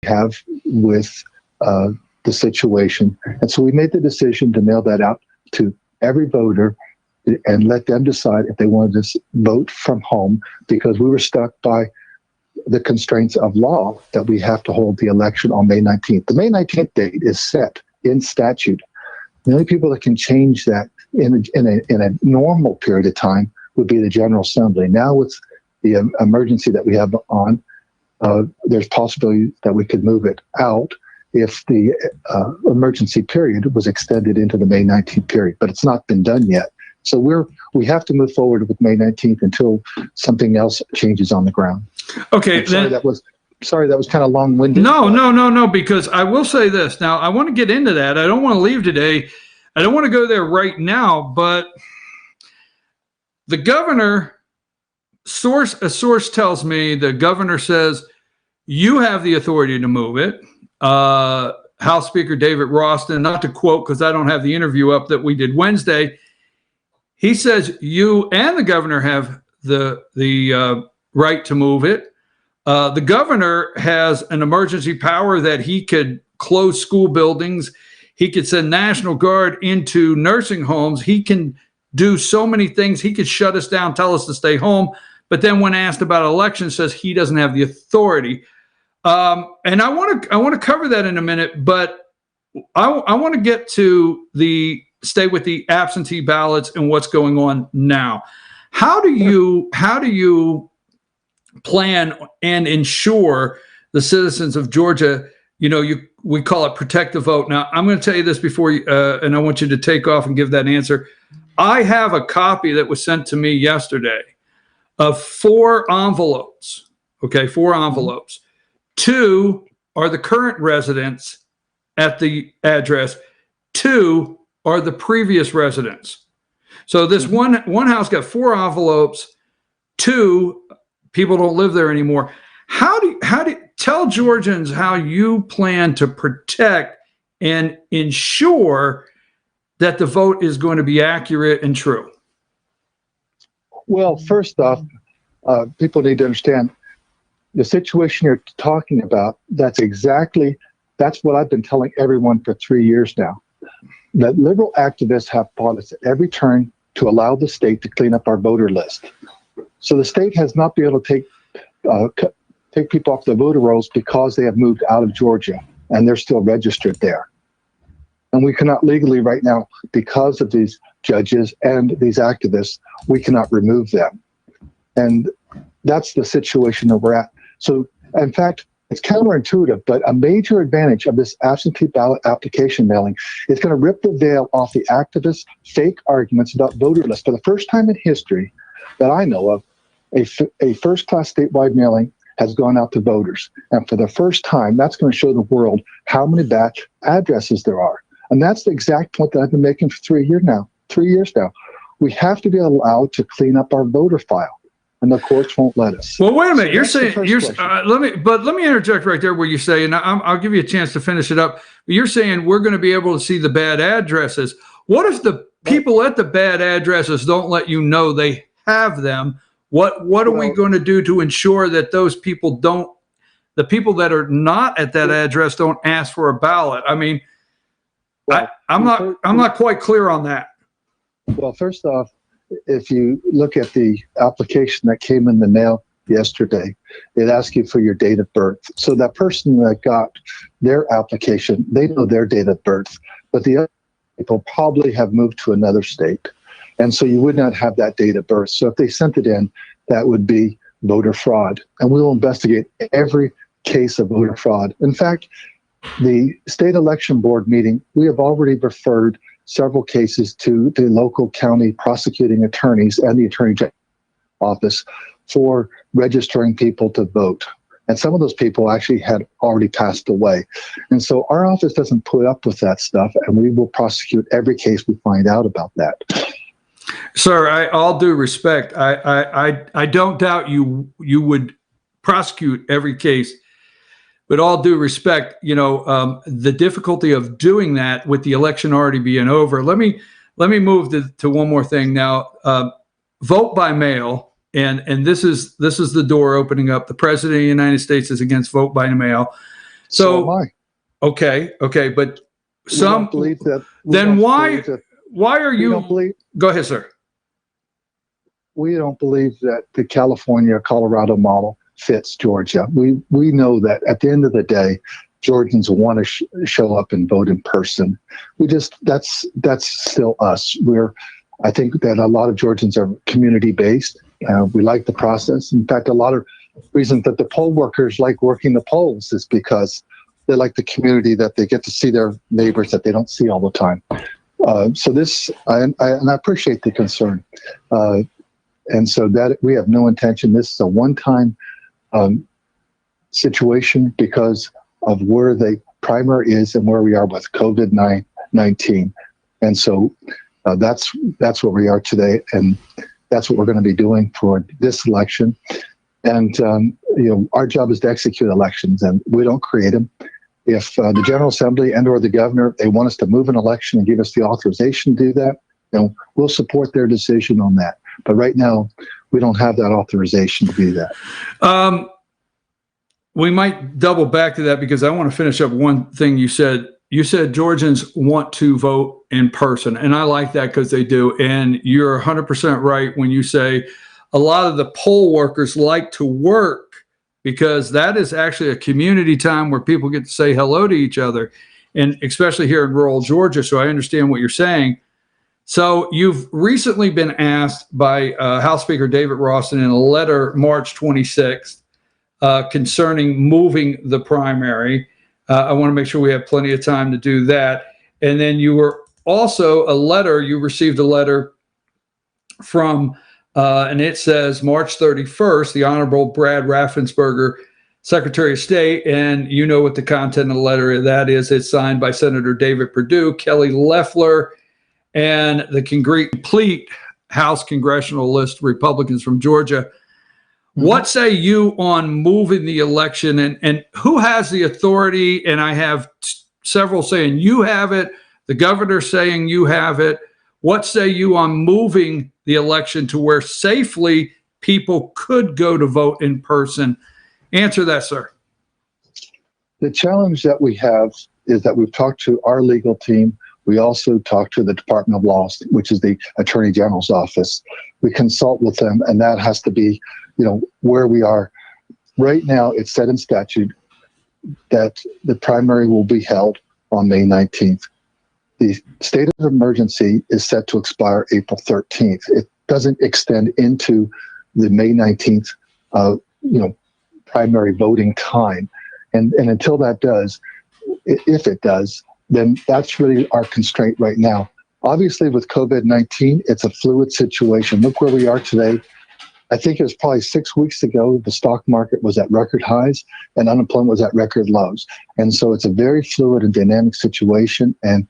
have with the situation. And so we made the decision to mail that out to every voter and let them decide if they wanted to vote from home, because we were stuck by the constraints of law that we have to hold the election on May 19th. The May 19th date is set in statute. The only people that can change that in a normal period of time would be the General Assembly. Now with the emergency that we have on, there's possibility that we could move it out if the emergency period was extended into the May 19th period, but it's not been done yet. So we have to move forward with May 19th until something else changes on the ground. Okay. Sorry, that was kind of long-winded. No, because I will say this. Now, I want to get into that. I don't want to leave today. I don't want to go there right now, but the governor, a source tells me the governor says, you have the authority to move it. House Speaker David Ralston, not to quote because I don't have the interview up that we did Wednesday, he says you and the governor have the right to move it. The governor has an emergency power that he could close school buildings. He could send National Guard into nursing homes. He can do so many things. He could shut us down, tell us to stay home. But then when asked about elections, says he doesn't have the authority. And I want to cover that in a minute, but I want to get to stay with the absentee ballots and what's going on now. How do you plan and ensure the citizens of Georgia, we call it protect the vote. Now, I'm going to tell you this before you, and I want you to take off and give that answer. I have a copy that was sent to me yesterday of 4 envelopes. Okay, 4 envelopes. 2 are the current residents at the address. 2 are the previous residents. So this one house got 4 envelopes. 2 people don't live there anymore. How do tell Georgians how you plan to protect and ensure that the vote is going to be accurate and true? Well, first off, people need to understand the situation you're talking about. That's what I've been telling everyone for 3 years now. That liberal activists have fought us at every turn to allow the state to clean up our voter list. So the state has not been able to take people off the voter rolls because they have moved out of Georgia and they're still registered there. And we cannot legally right now, because of these judges and these activists, we cannot remove them. And that's the situation that we're at. So in fact, it's counterintuitive, but a major advantage of this absentee ballot application mailing is going to rip the veil off the activists' fake arguments about voter lists. For the first time in history that I know of, a first-class statewide mailing has gone out to voters. And for the first time, that's going to show the world how many batch addresses there are. And that's the exact point that I've been making for 3 years now. We have to be allowed to clean up our voter file, and the courts won't let us. Well, wait a minute. Let me interject right there where you say, and I'll give you a chance to finish it up. You're saying we're going to be able to see the bad addresses. What if the people at the bad addresses don't let you know they have them? What are we going to do to ensure that those people the people that are not at that address don't ask for a ballot? I mean, I'm not quite clear on that. Well, first off, if you look at the application that came in the mail yesterday, it asks you for your date of birth. So that person that got their application, they know their date of birth, but the other people probably have moved to another state. And so you would not have that date of birth. So if they sent it in, that would be voter fraud. And we will investigate every case of voter fraud. In fact, the state election board meeting, we have already referred several cases to the local county prosecuting attorneys and the attorney general's office for registering people to vote. And some of those people actually had already passed away. And so our office doesn't put up with that stuff, and we will prosecute every case we find out about that. Sir, all due respect, I don't doubt you would prosecute every case. But all due respect, the difficulty of doing that with the election already being over. Let me move to one more thing now. Vote by mail, and this is the door opening up. The President of the United States is against vote by mail. So So, am I. okay, but We don't believe that. we then don't why believe that- are we don't you? believe Go ahead, sir. we don't believe that the California Colorado model fits Georgia. We know that at the end of the day, Georgians want to show up and vote in person. That's still us. I think that a lot of Georgians are community based. We like the process. In fact, a lot of reasons that the poll workers like working the polls is because they like the community, that they get to see their neighbors that they don't see all the time. So this, and I appreciate the concern. And so that we have no intention. This is a one-time situation because of where the primary is and where we are with COVID-19. And so that's where we are today, and that's what we're going to be doing for this election. And our job is to execute elections, and we don't create them. If the General Assembly and/or the governor, they want us to move an election and give us the authorization to do that, then we'll support their decision on that. But right now, we don't have that authorization to do that. We might double back to that because I want to finish up one thing you said. You said Georgians want to vote in person, and I like that because they do. And you're 100% right when you say a lot of the poll workers like to work because that is actually a community time where people get to say hello to each other, and especially here in rural Georgia. So I understand what you're saying. So you've recently been asked by House Speaker David Ralston in a letter March 26th concerning moving the primary. I want to make sure we have plenty of time to do that. And then you were also you received a letter from, and it says March 31st, the Honorable Brad Raffensperger, Secretary of State, and you know what the content of the letter that is. It's signed by Senator David Perdue, Kelly Loeffler, and the complete House congressional list Republicans from Georgia. Mm-hmm. What say you on moving the election, and who has the authority? And I have several saying you have it, the governor saying you have it. What say you on moving the election to where safely people could go to vote in person? Answer that, sir. The challenge that we have is that we've talked to our legal team. We also talk to the Department of Law, which is the Attorney General's office. We consult with them, and that has to be, where we are. Right now, it's set in statute that the primary will be held on May 19th. The state of emergency is set to expire April 13th. It doesn't extend into the May 19th, primary voting time. And until that does, if it does, then that's really our constraint right now. Obviously, with COVID-19, it's a fluid situation. Look where we are today. I think it was probably 6 weeks ago, the stock market was at record highs and unemployment was at record lows. And so it's a very fluid and dynamic situation. And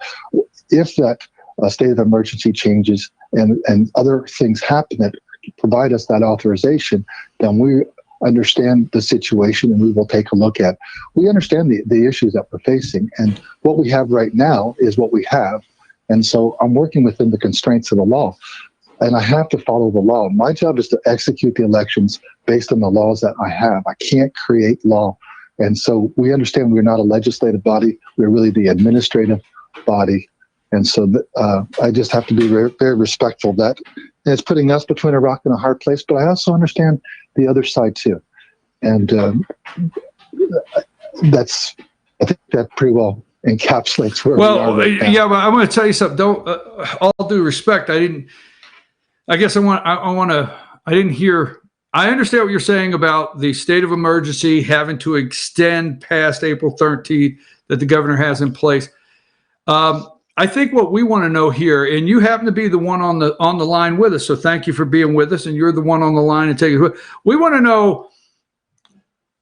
if that state of emergency changes and other things happen that provide us that authorization, then we understand the situation and we will take a look at. We understand the issues that we're facing, and what we have right now is what we have. And so I'm working within the constraints of the law, and I have to follow the law. My job is to execute the elections based on the laws that I have. I can't create law. And so we understand we're not a legislative body. We're really the administrative body. And so I just have to be very, very respectful of that. And it's putting us between a rock and a hard place, but I also understand the other side too. And I think that pretty well encapsulates where we are right now. Yeah, but I'm going to tell you something. All due respect, I didn't hear. I understand what you're saying about the state of emergency having to extend past April 13th that the governor has in place. I think what we want to know here, and you happen to be the one on the line with us, so thank you for being with us, and you're the one on the line and taking it. We want to know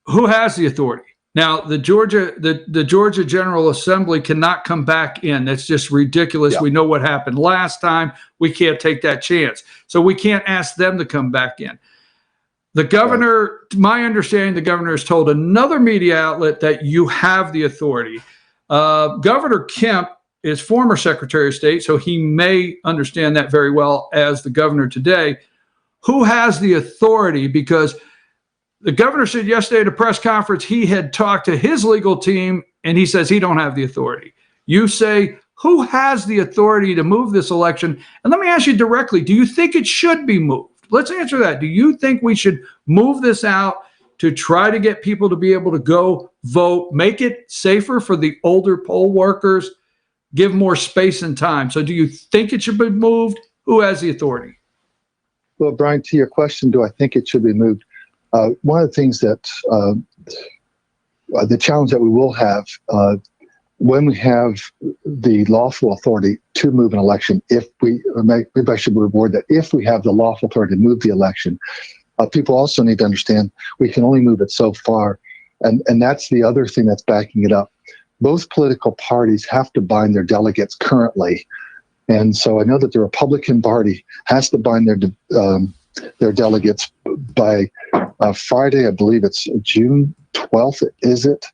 who has the authority. Now, the Georgia General Assembly cannot come back in. That's just ridiculous. Yeah. We know what happened last time. We can't take that chance. So we can't ask them to come back in. The governor, my understanding, the governor has told another media outlet that you have the authority. Governor Kemp is former Secretary of State, so he may understand that very well as the governor today. Who has the authority? Because The governor said yesterday at a press conference he had talked to his legal team, and he says he don't have the authority. You say, who has the authority to move this election? And let me ask you directly, do you think it should be moved? Let's answer that. Do you think we should move this out to try to get people to be able to go vote, make it safer for the older poll workers, give more space and time? So do you think it should be moved? Who has the authority? Well, Brian, to your question, do I think it should be moved? One of the things that the challenge that we will have when we have the lawful authority to move an election, maybe I should reward that, if we have the lawful authority to move the election, people also need to understand we can only move it so far. And that's the other thing that's backing it up. Both political parties have to bind their delegates currently. And so I know that the Republican Party has to bind their delegates by Friday. I believe it's June 12th, is it?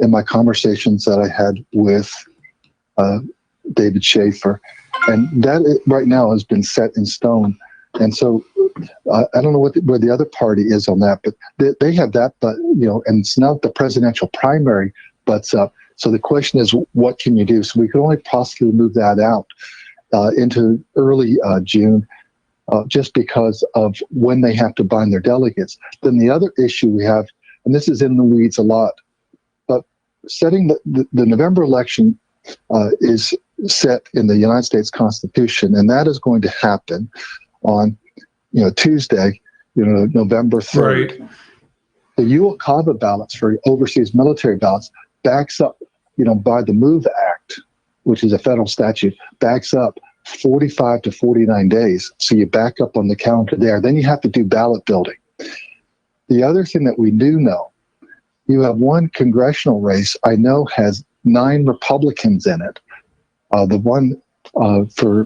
In my conversations that I had with David Schaefer. And that right now has been set in stone. And so I don't know where the other party is on that, but they have that, but, and it's not the presidential primary butts up. So the question is, what can you do? So we could only possibly move that out into early June, just because of when they have to bind their delegates. Then the other issue we have, and this is in the weeds a lot, but setting the November election is set in the United States Constitution, and that is going to happen on Tuesday, November 3rd. Right. The UOCAVA ballots for overseas military ballots backs up, by the MOVE Act, which is a federal statute, backs up 45 to 49 days. So you back up on the calendar there. Then you have to do ballot building. The other thing that we do know, you have one congressional race I know has 9 Republicans in it. The one for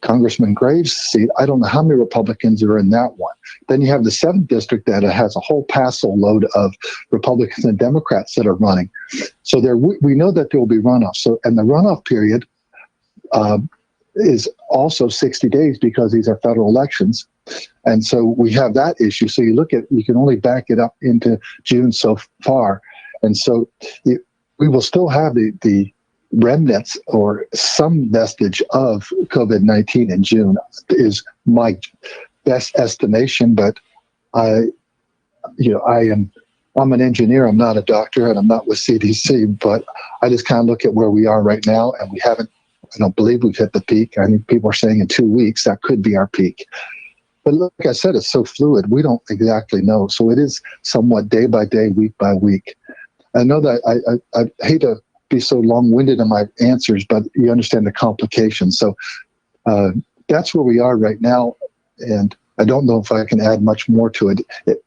Congressman Graves' seat, I don't know how many Republicans are in that one. Then you have the 7th district that has a whole passel load of Republicans and Democrats that are running. So we know that there will be runoffs. So, and the runoff period is also 60 days because these are federal elections. And so we have that issue. So you can only back it up into June so far. And so we will still have the remnants or some vestige of COVID-19 in June is my best estimation. But I'm an engineer. I'm not a doctor, and I'm not with CDC. But I just kind of look at where we are right now, and I don't believe we've hit the peak. I think people are saying in 2 weeks that could be our peak. But like I said, it's so fluid. We don't exactly know. So it is somewhat day by day, week by week. I know that I hate to be so long-winded in my answers, but you understand the complications. So that's where we are right now, and I don't know if I can add much more to it.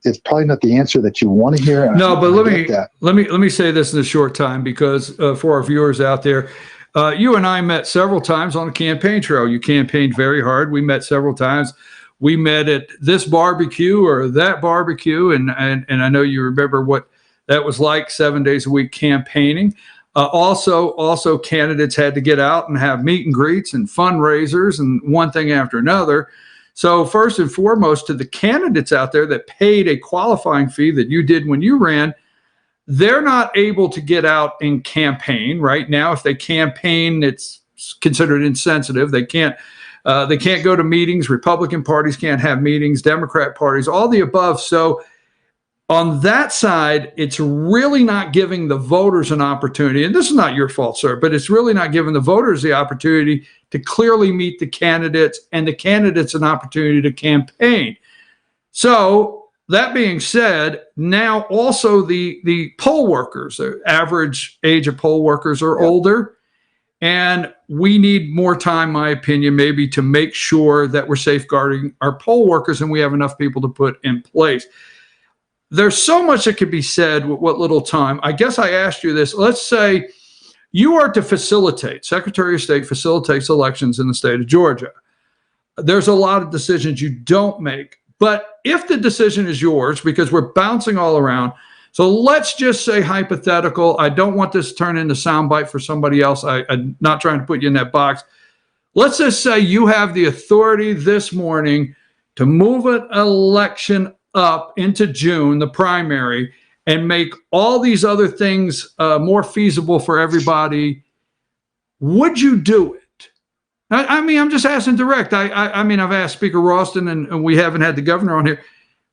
It's probably not the answer that you want to hear. No, but let me say this in a short time, because for our viewers out there, you and I met several times on the campaign trail. You campaigned very hard. We met several times. We met at this barbecue or that barbecue, and I know you remember what that was like, 7 days a week campaigning. Also, candidates had to get out and have meet and greets and fundraisers and one thing after another. So first and foremost, to the candidates out there that paid a qualifying fee that you did when you ran, they're not able to get out and campaign right now. If they campaign, it's considered insensitive. They can't go to meetings. Republican parties can't have meetings. Democrat parties, all the above. So on that side, it's really not giving the voters an opportunity. And this is not your fault, sir, but it's really not giving the voters the opportunity to clearly meet the candidates and the candidates an opportunity to campaign. So that being said, now also the poll workers, the average age of poll workers are older. And we need more time, my opinion, maybe to make sure that we're safeguarding our poll workers and we have enough people to put in place. There's so much that could be said with what little time. I guess I asked you this. Let's say you are to facilitate, Secretary of State facilitates elections in the state of Georgia. There's a lot of decisions you don't make. But if the decision is yours, because we're bouncing all around, so let's just say hypothetical. I don't want this to turn into soundbite for somebody else. I'm not trying to put you in that box. Let's just say you have the authority this morning to move an election up into June, the primary, and make all these other things more feasible for everybody, would you do it? I mean, I'm just asking direct. I mean, I've asked Speaker Ralston, and we haven't had the governor on here.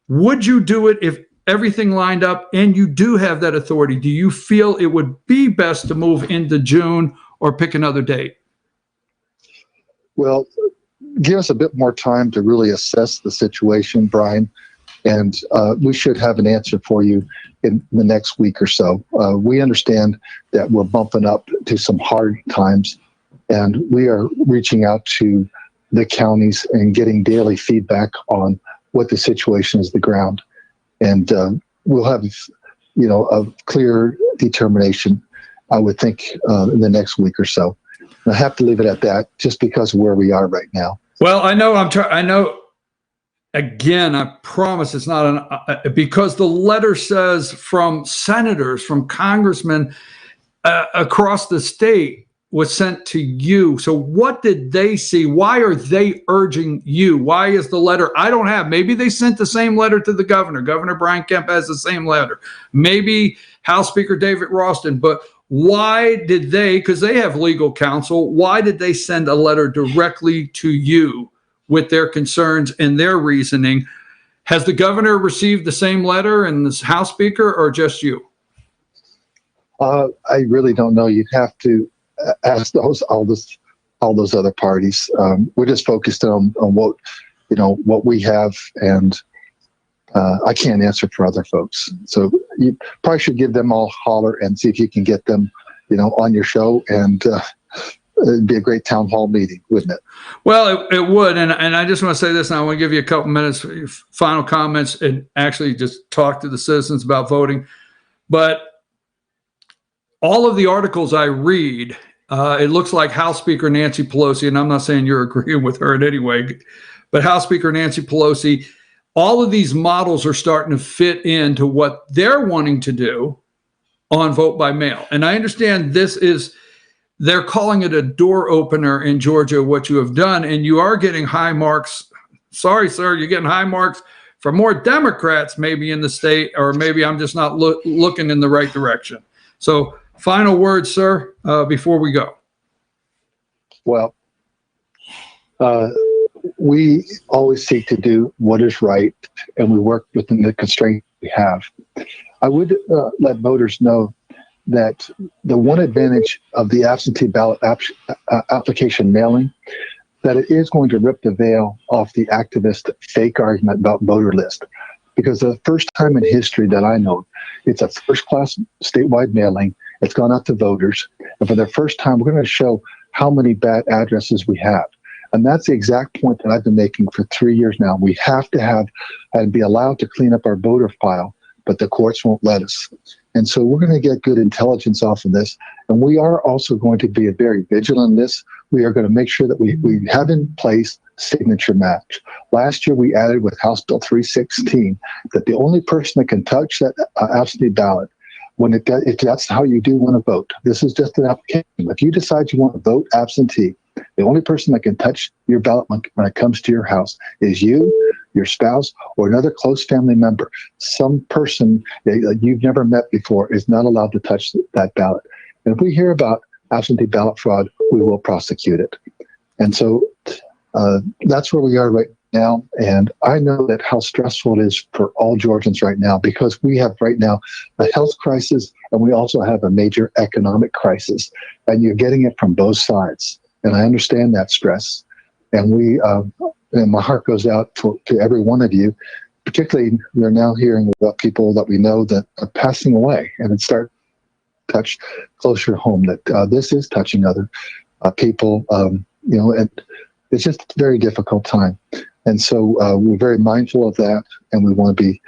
Would you do it if everything lined up and you do have that authority? Do you feel it would be best to move into June or pick another date? Well, give us a bit more time to really assess the situation, Brian, and we should have an answer for you in the next week or so. We understand that we're bumping up to some hard times, and we are reaching out to the counties and getting daily feedback on what the situation is on the ground. And we'll have, a clear determination, I would think, in the next week or so. And I have to leave it at that just because of where we are right now. Well, I know, again, I promise it's not because the letter says from senators, from congressmen across the state was sent to you. So what did they see? Why are they urging you? Why is the letter? I don't have. Maybe they sent the same letter to the governor. Governor Brian Kemp has the same letter. Maybe House Speaker David Ralston. But why did they, because they have legal counsel, why did they send a letter directly to you with their concerns and their reasoning? Has the governor received the same letter and the House Speaker, or just you? I really don't know. You'd have to ask all those other parties. We're just focused on what we have, and I can't answer for other folks. So you probably should give them all a holler and see if you can get them, on your show, and it'd be a great town hall meeting, wouldn't it? Well, it would, and I just want to say this, and I want to give you a couple minutes for your final comments and actually just talk to the citizens about voting. But all of the articles I read, it looks like House Speaker Nancy Pelosi, and I'm not saying you're agreeing with her in any way, but House Speaker Nancy Pelosi, all of these models are starting to fit into what they're wanting to do on vote by mail. And I understand they're calling it a door opener in Georgia, what you have done, and you are getting high marks. Sorry, sir, you're getting high marks for more Democrats maybe in the state, or maybe I'm just not looking in the right direction. So final words, sir, before we go. Well, we always seek to do what is right, and we work within the constraints we have. I would let voters know that the one advantage of the absentee ballot application mailing, that it is going to rip the veil off the activist fake argument about voter list. Because the first time in history that I know, it's a first-class statewide mailing. It's gone out to voters. And for the first time, we're going to show how many bad addresses we have. And that's the exact point that I've been making for 3 years now. We have to have and be allowed to clean up our voter file, but the courts won't let us. And so we're going to get good intelligence off of this. And we are also going to be very vigilant in this. We are going to make sure that we have in place signature match. Last year, we added with House Bill 316 that the only person that can touch that absentee ballot, if that's how you do want to vote, this is just an application. If you decide you want to vote absentee, the only person that can touch your ballot when it comes to your house is you, your spouse, or another close family member. Some person that you've never met before is not allowed to touch that ballot. And if we hear about absentee ballot fraud, we will prosecute it. And so that's where we are right now. And I know that how stressful it is for all Georgians right now, because we have right now a health crisis, and we also have a major economic crisis, and you're getting it from both sides. And I understand that stress. And and my heart goes out to every one of you. Particularly, we're now hearing about people that we know that are passing away, and it starts to touch closer to home that this is touching other people, and it's just a very difficult time. And so we're very mindful of that, and we want to be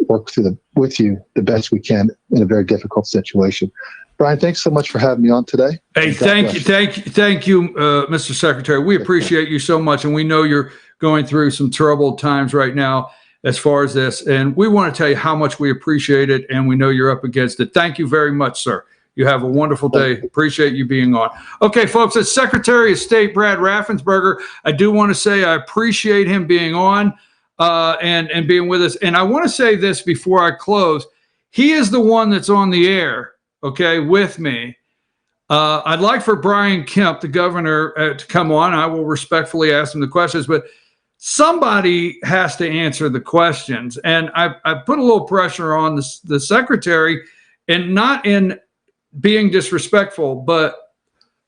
work with you the best we can in a very difficult situation. Brian, thanks so much for having me on today. Hey, thank you, Mr. Secretary. We appreciate you so much, and we know you're going through some troubled times right now as far as this, and we want to tell you how much we appreciate it, and we know you're up against it. Thank you very much, sir. You have a wonderful day. Appreciate you being on. Okay, folks, it's Secretary of State Brad Raffensperger. I do want to say I appreciate him being on. and being with us. And I want to say this before I close. He is the one that's on the air, okay, with me. I'd like for Brian Kemp, the governor, to come on. I will respectfully ask him the questions, but somebody has to answer the questions. And I put a little pressure on the secretary, and not in being disrespectful, but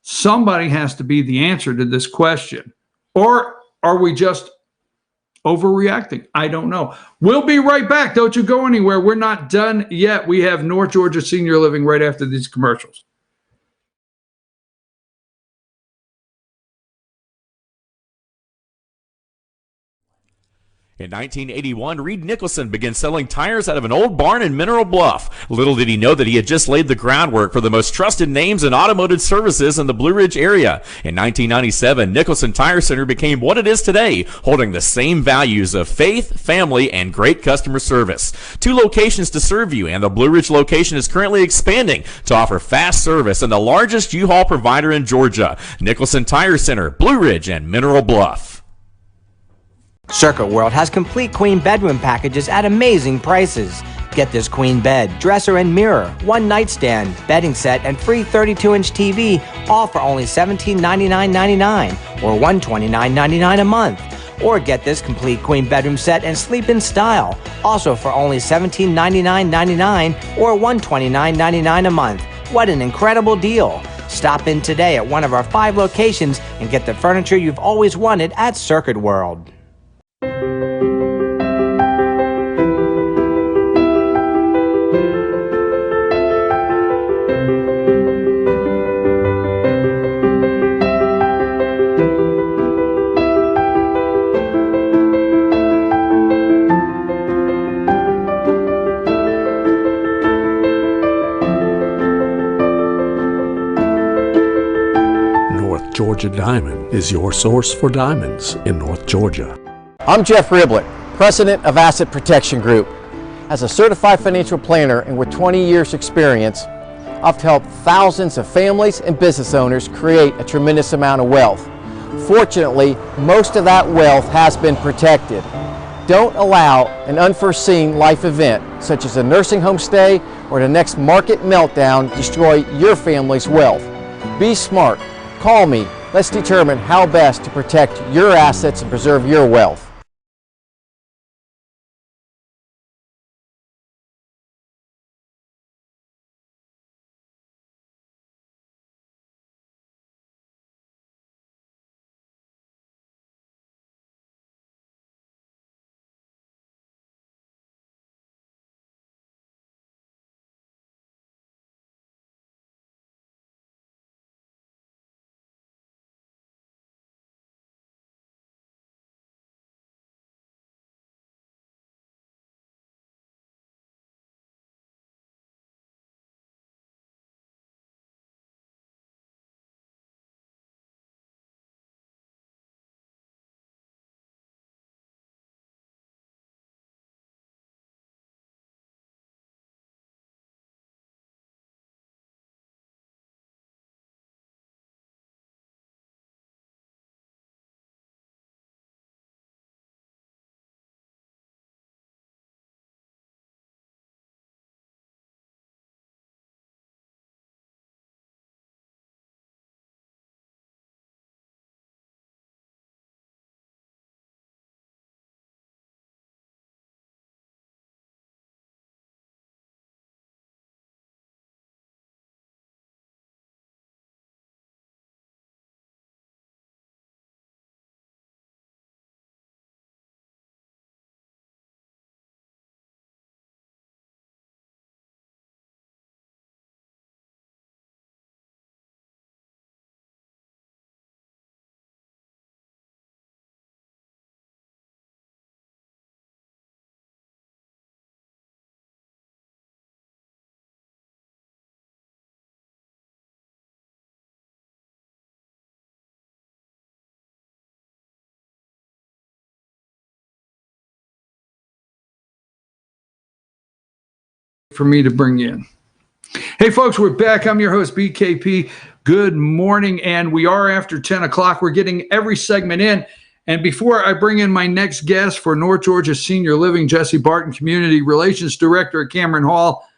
somebody has to be the answer to this question. Or are we just overreacting? I don't know. We'll be right back. Don't you go anywhere. We're not done yet. We have North Georgia Senior Living right after these commercials. In 1981, Reed Nicholson began selling tires out of an old barn in Mineral Bluff. Little did he know that he had just laid the groundwork for the most trusted names in automotive services in the Blue Ridge area. In 1997, Nicholson Tire Center became what it is today, holding the same values of faith, family, and great customer service. 2 locations to serve you, and the Blue Ridge location is currently expanding to offer fast service and the largest U-Haul provider in Georgia. Nicholson Tire Center, Blue Ridge, and Mineral Bluff. Circuit World has complete queen bedroom packages at amazing prices. Get this queen bed, dresser and mirror, 1 nightstand, bedding set, and free 32-inch TV, all for only $1799.99 or $129.99 a month. Or get this complete queen bedroom set and sleep in style, also for only $1799.99 or $129.99 a month. What an incredible deal! Stop in today at one of our 5 locations and get the furniture you've always wanted at Circuit World. Georgia Diamond is your source for diamonds in North Georgia. I'm Jeff Riblett, President of Asset Protection Group. As a certified financial planner and with 20 years experience, I've helped thousands of families and business owners create a tremendous amount of wealth. Fortunately, most of that wealth has been protected. Don't allow an unforeseen life event, such as a nursing home stay or the next market meltdown, destroy your family's wealth. Be smart. Call me. Let's determine how best to protect your assets and preserve your wealth. For me to bring in. Hey folks, we're back. I'm your host, BKP. Good morning. And we are after 10 o'clock. We're getting every segment in. And before I bring in my next guest for North Georgia Senior Living, Jesse Barton, Community Relations Director at Cameron Hall,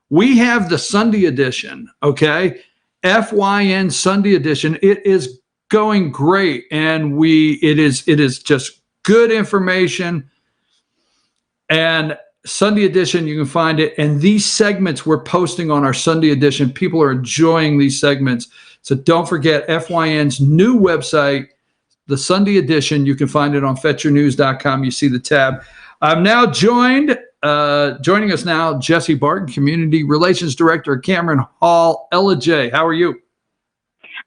we have the Sunday edition, okay? FYN Sunday edition. It is going great, and it is just good information. And Sunday edition, you can find it. And these segments we're posting on our Sunday edition, people are enjoying these segments. So don't forget FYN's new website, the Sunday edition. You can find it on fetchernews.com. You see the tab. I'm now joining us now, Jesse Barton, Community Relations Director at Cameron Hall, Ellijay. How are you?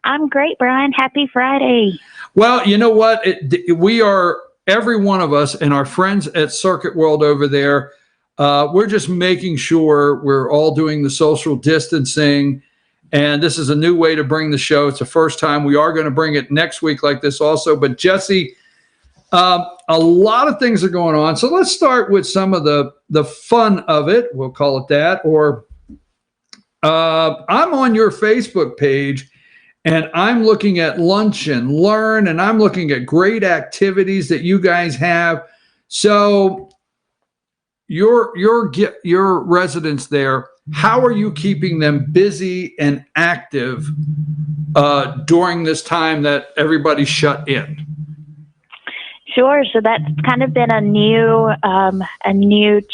I'm great, Brian. Happy Friday. Well, you know what? We are, every one of us and our friends at Circuit World over there, we're just making sure we're all doing the social distancing. And this is a new way to bring the show. It's the first time. We are going to bring it next week like this also. But Jesse, a lot of things are going on. So let's start with some of the fun of it. We'll call it that. Or I'm on your Facebook page, and I'm looking at Lunch and Learn, and I'm looking at great activities that you guys have. So your residents there, how are you keeping them busy and active during this time that everybody's shut in? Sure. So that's kind of been a new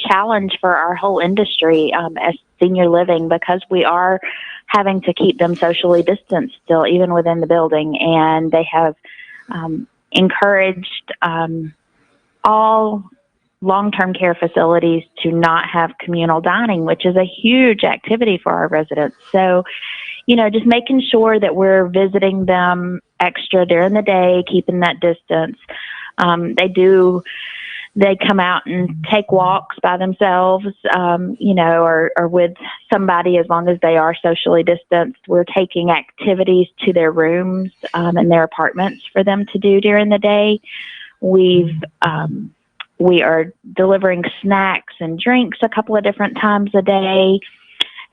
challenge for our whole industry as senior living, because we are having to keep them socially distanced still, even within the building. And they have encouraged all long-term care facilities to not have communal dining, which is a huge activity for our residents. So, just making sure that we're visiting them extra during the day, keeping that distance. They come out and take walks by themselves, or with somebody, as long as they are socially distanced. We're taking activities to their rooms and their apartments for them to do during the day. We are delivering snacks and drinks a couple of different times a day,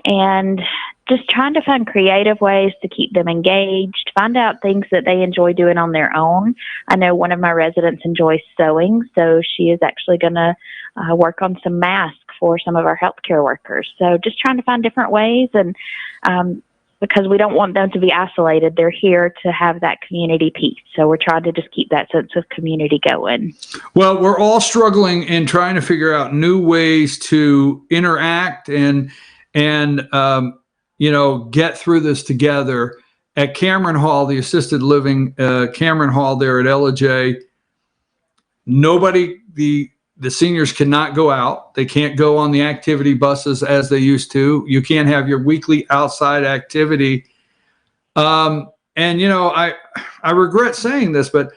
and just trying to find creative ways to keep them engaged, find out things that they enjoy doing on their own. I know one of my residents enjoys sewing, so she is actually going to work on some masks for some of our healthcare workers. So just trying to find different ways, and because we don't want them to be isolated, they're here to have that community piece. So we're trying to just keep that sense of community going. Well, we're all struggling and trying to figure out new ways to interact and get through this together. At Cameron Hall, the assisted living Cameron Hall there at Ellijay, the seniors cannot go out. They can't go on the activity buses as they used to. You can't have your weekly outside activity. I regret saying this, but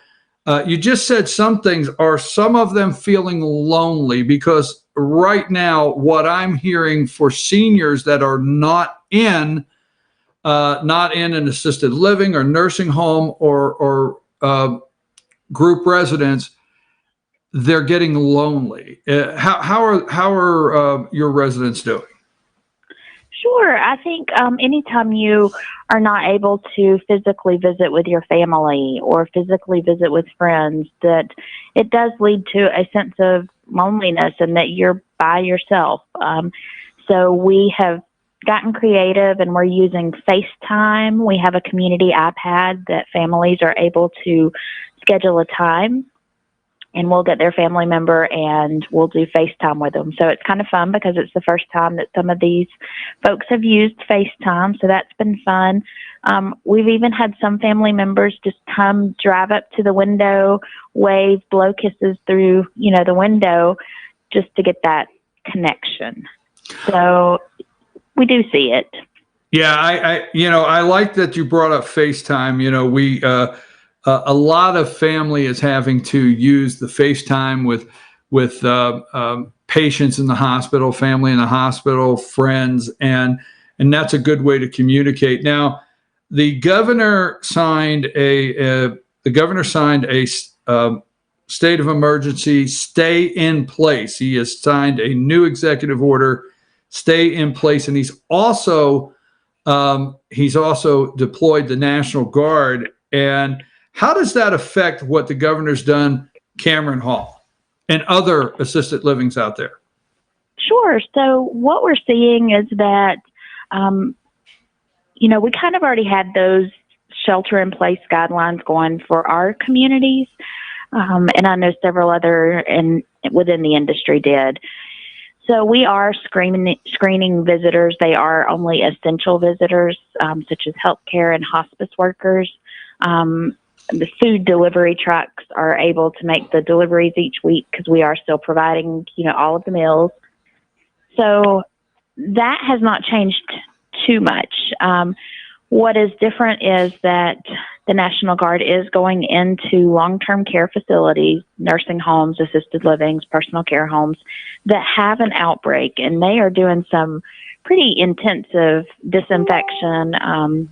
you just said some things. Are some of them feeling lonely? Because right now, what I'm hearing for seniors that are not in an assisted living or nursing home or group residence, they're getting lonely. How are your residents doing? Sure. I think anytime you are not able to physically visit with your family or physically visit with friends, that it does lead to a sense of loneliness and that you're by yourself. So we have gotten creative, and we're using FaceTime. We have a community iPad that families are able to schedule a time, and we'll get their family member and we'll do FaceTime with them. So it's kind of fun because it's the first time that some of these folks have used FaceTime. So that's been fun. We've even had some family members just come drive up to the window, wave, blow kisses through, the window, just to get that connection. So we do see it. Yeah, I like that you brought up FaceTime. A lot of family is having to use the FaceTime with patients in the hospital, family in the hospital, friends, and that's a good way to communicate. Now, the governor signed a state of emergency, stay in place. He has signed a new executive order, stay in place, and he's also deployed the National Guard. And How does that affect what the governor's done, Cameron Hall, and other assisted livings out there? Sure. So what we're seeing is that, we kind of already had those shelter-in-place guidelines going for our communities, and I know several other within the industry did. So we are screening visitors. They are only essential visitors, such as healthcare and hospice workers. The food delivery trucks are able to make the deliveries each week because we are still providing, all of the meals. So that has not changed too much. What is different is that the National Guard is going into long-term care facilities, nursing homes, assisted livings, personal care homes that have an outbreak, and they are doing some pretty intensive disinfection.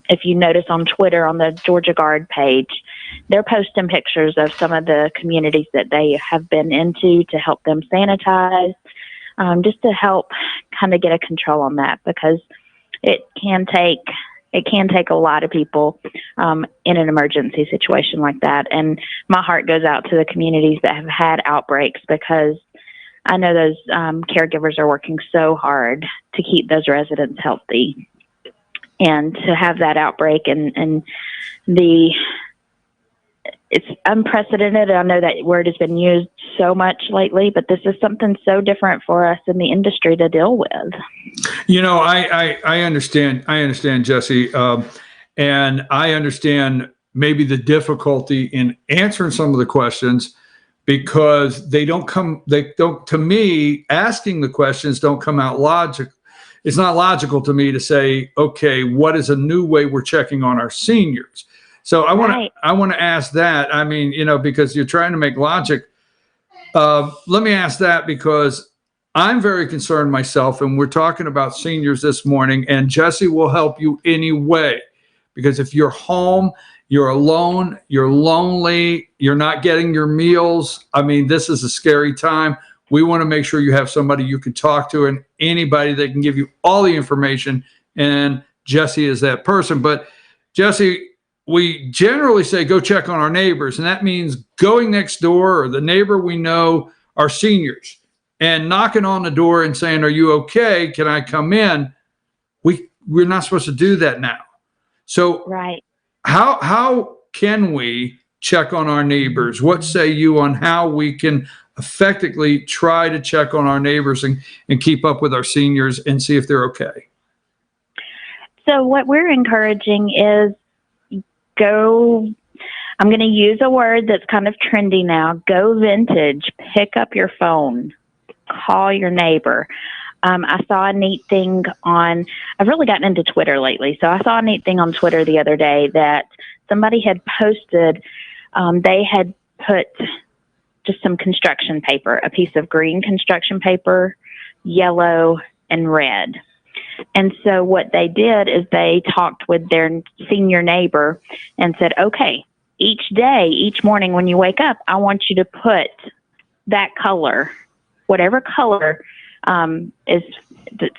If you notice on Twitter, on the Georgia Guard page, they're posting pictures of some of the communities that they have been into to help them sanitize, just to help kind of get a control on that, because it can take a lot of people in an emergency situation like that. And my heart goes out to the communities that have had outbreaks, because I know those caregivers are working so hard to keep those residents healthy. And to have that outbreak and it's unprecedented. I know that word has been used so much lately, but this is something so different for us in the industry to deal with. I understand. I understand, Jesse. And I understand maybe the difficulty in answering some of the questions, because to me, asking the questions don't come out logical. It's not logical to me to say, okay, what is a new way we're checking on our seniors? So I want to ask that. I mean, because you're trying to make logic. Let me ask that, because I'm very concerned myself, and we're talking about seniors this morning, and Jesse will help you anyway, because if you're home, you're alone, you're lonely, you're not getting your meals. I mean, this is a scary time. We want to make sure you have somebody you can talk to, and anybody that can give you all the information. And Jesse is that person. But Jesse, we generally say go check on our neighbors, and that means going next door, or the neighbor we know are seniors, and knocking on the door and saying, "Are you okay? Can I come in?" We're not supposed to do that now. So right. How can we check on our neighbors? What say you on how we can effectively try to check on our neighbors and keep up with our seniors and see if they're okay? So what we're encouraging is I'm going to use a word that's kind of trendy now, go vintage. Pick up your phone, call your neighbor. I saw a neat thing I've really gotten into Twitter lately. So I saw a neat thing on Twitter the other day that somebody had posted. They had put just some construction paper, a piece of green construction paper, yellow, and red. And so what they did is they talked with their senior neighbor and said, okay, each morning when you wake up, I want you to put that color, whatever color that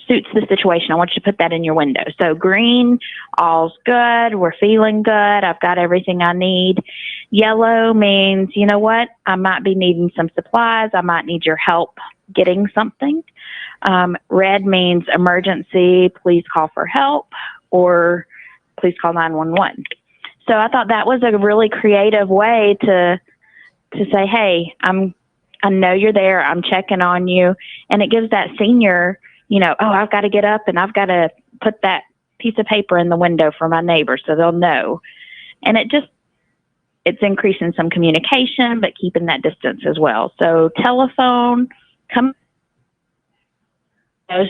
suits the situation. I want you to put that in your window. So green, all's good. We're feeling good. I've got everything I need. Yellow means, you know what? I might be needing some supplies. I might need your help getting something. Red means emergency. Please call for help, or please call 911. So I thought that was a really creative way to say, hey, I know you're there. I'm checking on you. And it gives that senior, I've got to get up and I've got to put that piece of paper in the window for my neighbor so they'll know. And it's increasing some communication, but keeping that distance as well. So telephone,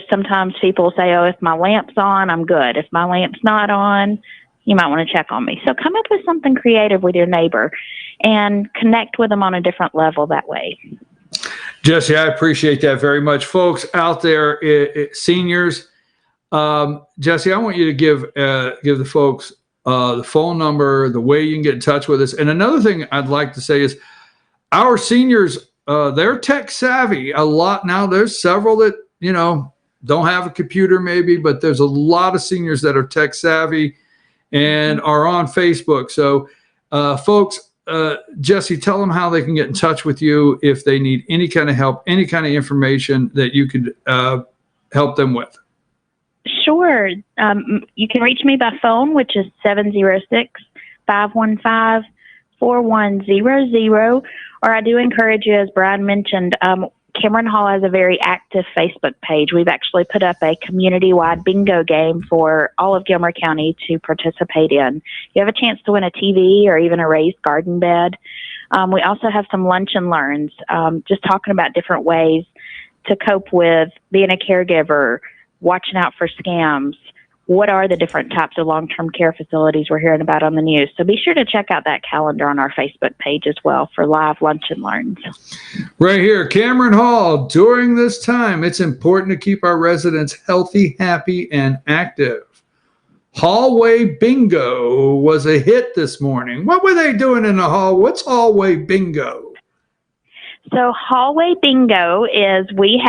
sometimes people say, oh, if my lamp's on, I'm good. If my lamp's not on, you might want to check on me. So come up with something creative with your neighbor and connect with them on a different level that way. Jesse, I appreciate that very much. Folks out there, seniors, Jesse, I want you to give the folks the phone number, the way you can get in touch with us. And another thing I'd like to say is our seniors, they're tech savvy a lot now. There's several that, don't have a computer maybe, but there's a lot of seniors that are tech savvy and are on Facebook. So Folks, Jesse, tell them how they can get in touch with you if they need any kind of help, any kind of information that you could help them with. Sure. You can reach me by phone, which is 706-515-4100. Or I do encourage you, as Brian mentioned, Cameron Hall has a very active Facebook page. We've actually put up a community-wide bingo game for all of Gilmer County to participate in. You have a chance to win a TV or even a raised garden bed. We also have some lunch and learns, just talking about different ways to cope with being a caregiver, watching out for scams. What are the different types of long-term care facilities we're hearing about on the news? So be sure to check out that calendar on our Facebook page as well for live lunch and learns. Right here, Cameron Hall. During this time, it's important to keep our residents healthy, happy, and active. Hallway Bingo was a hit this morning. What were they doing in the hall? What's Hallway Bingo? So Hallway Bingo is we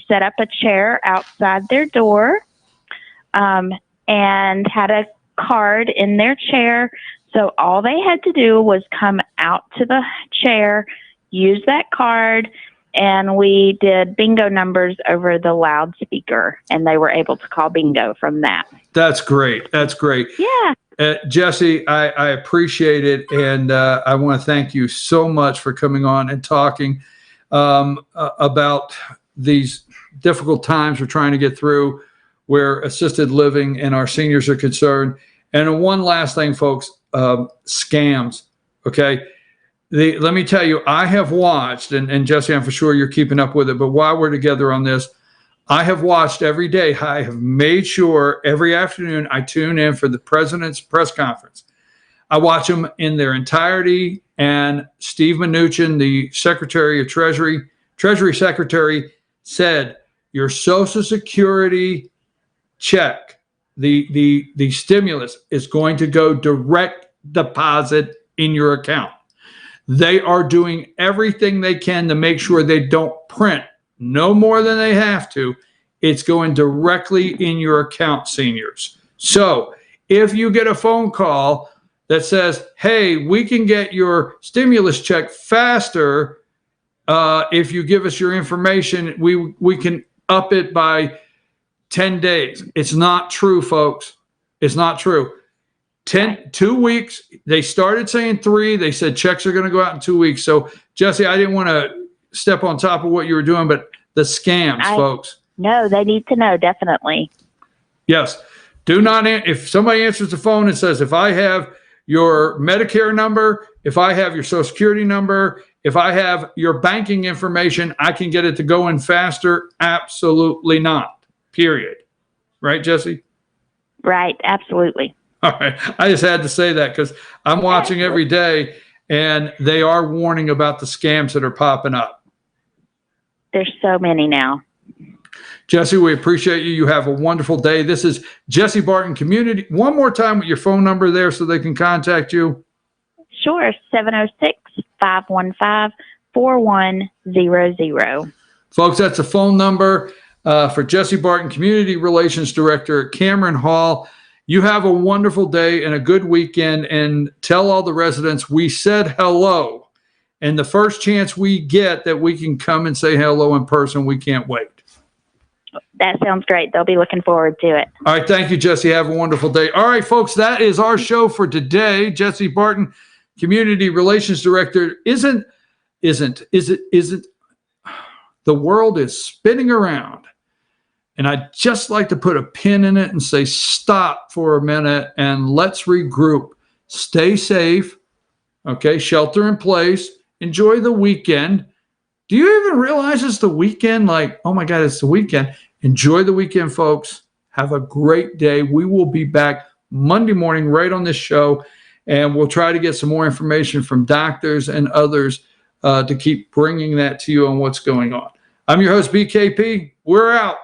set up a chair outside their door and had a card in their chair. So all they had to do was come out to the chair, use that card, and we did bingo numbers over the loudspeaker, and they were able to call bingo from that. That's great. That's great. Yeah. Jesse, I appreciate it, and I want to thank you so much for coming on and talking about these difficult times we're trying to get through, where assisted living and our seniors are concerned. And one last thing, folks, scams, okay? Let me tell you, I have watched, and Jesse, I'm for sure you're keeping up with it, but while we're together on this, I have watched every day. I have made sure every afternoon I tune in for the president's press conference. I watch them in their entirety, and Steve Mnuchin, the Secretary of Treasury Secretary, said your Social Security check, the stimulus is going to go direct deposit in your account. They are doing everything they can to make sure they don't print no more than they have to. It's going directly in your account, seniors. So if you get a phone call that says, hey, we can get your stimulus check faster if you give us your information, we can up it by 10 days. It's not true, folks. It's not true. 2 weeks. They started saying 3. They said checks are going to go out in 2 weeks. So, Jesse, I didn't want to step on top of what you were doing, but the scams, folks. No, they need to know, definitely. Yes. Do not, if somebody answers the phone and says, if I have your Medicare number, if I have your Social Security number, if I have your banking information, I can get it to go in faster. Absolutely not. Period. Right, Jesse? Right. Absolutely. All right. I just had to say that because I'm watching every day, and they are warning about the scams that are popping up. There's so many now. Jesse, we appreciate you. You have a wonderful day. This is Jesse Barton Community. One more time with your phone number there so they can contact you. Sure. 706-515-4100. Folks, that's a phone number for Jesse Barton, Community Relations Director at Cameron Hall. You have a wonderful day and a good weekend, and tell all the residents we said hello. And the first chance we get that we can come and say hello in person, we can't wait. That sounds great. They'll be looking forward to it. All right. Thank you, Jesse. Have a wonderful day. All right, folks, that is our show for today. Jesse Barton, Community Relations Director. Isn't the world is spinning around. And I'd just like to put a pin in it and say, stop for a minute and let's regroup. Stay safe. Okay. Shelter in place. Enjoy the weekend. Do you even realize it's the weekend? Like, oh my God, it's the weekend. Enjoy the weekend, folks. Have a great day. We will be back Monday morning right on this show, and we'll try to get some more information from doctors and others to keep bringing that to you on what's going on. I'm your host, BKP. We're out.